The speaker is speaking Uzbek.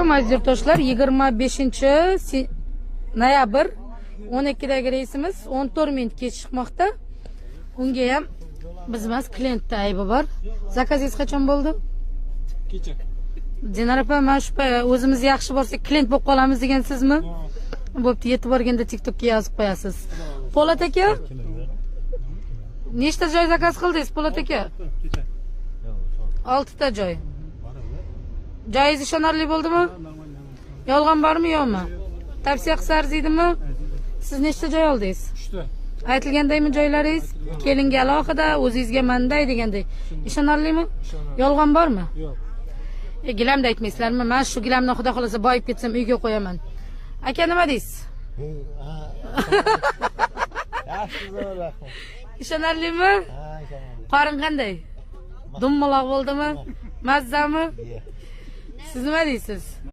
Aziz yurtdoshlar, 25-noyabr 12dagi reysimiz 14 minut kech chiqmoqda. Unga ham bizmas klientda aybi bor. Zakazingiz qachon bo'ldi? Kecha. Dinar opa, mana shu o'zimiz yaxshi bo'lsa klient bo'lib qolamiz degansizmi? Bo'pti, yetib borganda TikTokga yozib qo'yasiz. Po'lat aka, nechta joy zakaz qildingiz Po'lat aka? 6 ta joy. Joyingiz ishonarli bo'ldimi? Yolg'on bormi, yo'qmi? Tavsiya qilsa arziydimi? Siz nechta joy oldingiz? 3 ta. Aytilgandaymi joylaringiz? Kelinga alohida, o'zingizga manday degandek. Ishonarlimi? Yolg'on bormi? Yo'q. Gilamda aytmaysizlarmi? Men shu gilamni xudo xolasa boyib ketsam uyga qo'yaman. Aka, nima deysiz? Yaxshi, rahmat. Ishonarlimi? Qorin qanday? Dumaloq bo'ldimi? Mazzami? Siz nima deysiz?